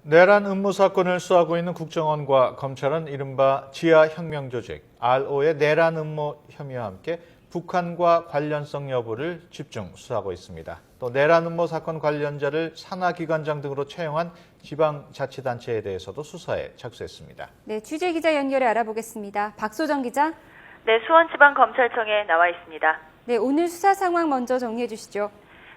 내란 음모 사건을 수사하고 있는 국정원과 검찰은 이른바 지하혁명조직 RO의 내란 음모 혐의와 함께 북한과 관련성 여부를 집중 수사하고 있습니다. 또 내란 음모 사건 관련자를 산하기관장 등으로 채용한 지방자치단체에 대해서도 수사에 착수했습니다. 네, 취재기자 연결해 알아보겠습니다. 박소정 기자. 네, 수원지방검찰청에 나와 있습니다. 네, 오늘 수사 상황 먼저 정리해 주시죠.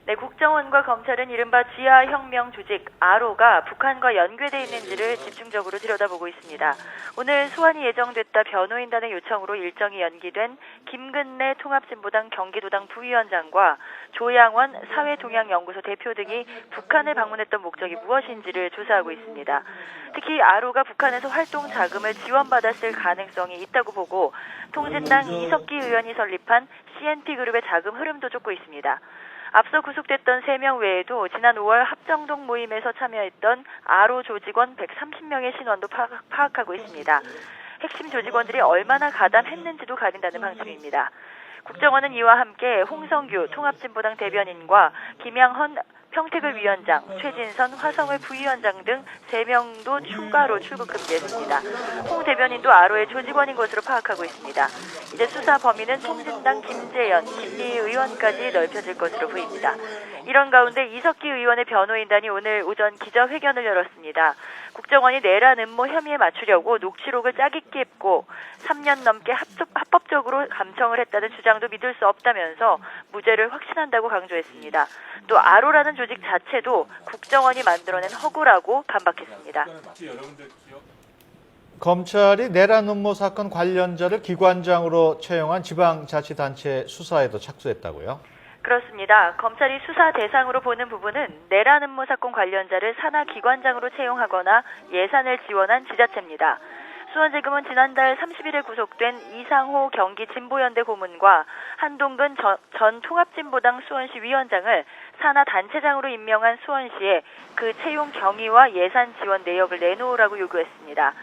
네, 국정원과 검찰은 이른바 지하혁명 조직 RO가 북한과 연계돼 있는지를 집중적으로 들여다보고 있습니다. 오늘 소환이 예정됐다 변호인단의 요청으로 일정이 연기된 김근래 통합진보당 경기도당 부위원장과 조양원 사회동향연구소 대표 등이 북한을 방문했던 목적이 무엇인지를 조사하고 있습니다. 특히 RO가 북한에서 활동 자금을 지원받았을 가능성이 있다고 보고 통진당 이석기 의원이 설립한 CNP그룹의 자금 흐름도 쫓고 있습니다. 앞서 구속됐던 3명 외에도 지난 5월 합정동 모임에서 참여했던 RO 조직원 130명의 신원도 파악하고 있습니다. 핵심 조직원들이 얼마나 가담했는지도 가린다는 방침입니다. 국정원은 이와 함께 홍성규 통합진보당 대변인과 김양헌 평택을 위원장, 최진선 화성을 부위원장 등 3명도 추가로 출국 금지했습니다. 홍 대변인도 RO의 조직원인 것으로 파악하고 있습니다. 이제 수사 범위는 통진당 김재현, 김리희 의원까지 넓혀질 것으로 보입니다. 이런 가운데 이석기 의원의 변호인단이 오늘 오전 기자회견을 열었습니다. 국정원이 내란 음모 혐의에 맞추려고 녹취록을 짜깁기 했고 3년 넘게 합법적으로 감청을 했다는 주장도 믿을 수 없다면서 무죄를 확신한다고 강조했습니다. 또 RO라는 조직 자체도 국정원이 만들어낸 허구라고 반박했습니다. 검찰이 내란 음모 사건 관련자를 기관장으로 채용한 지방자치단체 수사에도 착수했다고요? 그렇습니다. 검찰이 수사 대상으로 보는 부분은 내란 음모 사건 관련자를 산하기관장으로 채용하거나 예산을 지원한 지자체입니다. 수원지검은 지난달 30일에 구속된 이상호 경기진보연대 고문과 한동근 전 통합진보당 수원시 위원장을 산하단체장으로 임명한 수원시에 그 채용 경위와 예산 지원 내역을 내놓으라고 요구했습니다.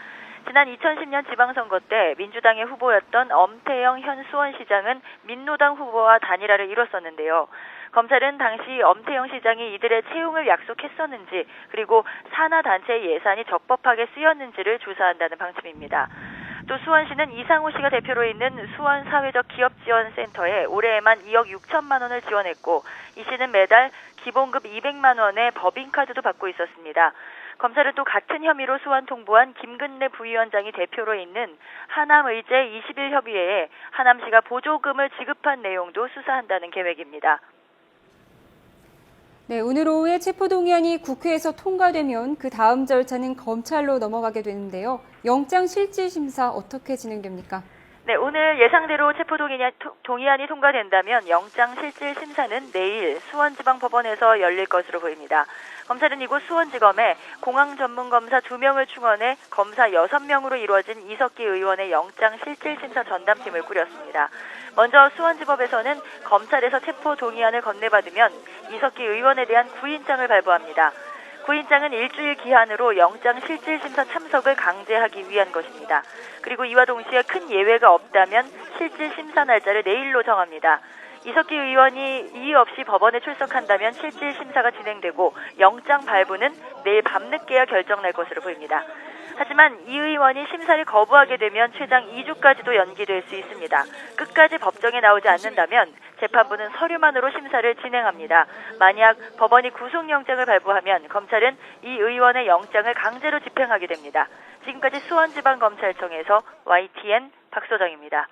지난 2010년 지방선거 때 민주당의 후보였던 엄태영 현 수원시장은 민노당 후보와 단일화를 이뤘었는데요. 검찰은 당시 엄태영 시장이 이들의 채용을 약속했었는지 그리고 산하단체의 예산이 적법하게 쓰였는지를 조사한다는 방침입니다. 또 수원시는 이상호 씨가 대표로 있는 수원사회적기업지원센터에 올해에만 2억 6천만 원을 지원했고 이 씨는 매달 기본급 200만 원의 법인카드도 받고 있었습니다. 검찰은 또 같은 혐의로 수원 통보한 김근래 부위원장이 대표로 있는 하남의제 21협의회에 하남시가 보조금을 지급한 내용도 수사한다는 계획입니다. 네, 오늘 오후에 체포동의안이 국회에서 통과되면 그 다음 절차는 검찰로 넘어가게 되는데요. 영장실질심사 어떻게 진행됩니까? 네, 오늘 예상대로 체포동의안이 통과된다면 영장실질심사는 내일 수원지방법원에서 열릴 것으로 보입니다. 검찰은 이곳 수원지검에 공항전문검사 2명을 충원해 검사 6명으로 이루어진 이석기 의원의 영장실질심사 전담팀을 꾸렸습니다. 먼저 수원지법에서는 검찰에서 체포동의안을 건네받으면 이석기 의원에 대한 구인장을 발부합니다. 구인장은 일주일 기한으로 영장실질심사 참석을 강제하기 위한 것입니다. 그리고 이와 동시에 큰 예외가 없다면 실질심사 날짜를 내일로 정합니다. 이석기 의원이 이의 없이 법원에 출석한다면 실질심사가 진행되고 영장 발부는 내일 밤늦게야 결정날 것으로 보입니다. 하지만 이 의원이 심사를 거부하게 되면 최장 2주까지도 연기될 수 있습니다. 끝까지 법정에 나오지 않는다면 재판부는 서류만으로 심사를 진행합니다. 만약 법원이 구속영장을 발부하면 검찰은 이 의원의 영장을 강제로 집행하게 됩니다. 지금까지 수원지방검찰청에서 YTN 박소정입니다.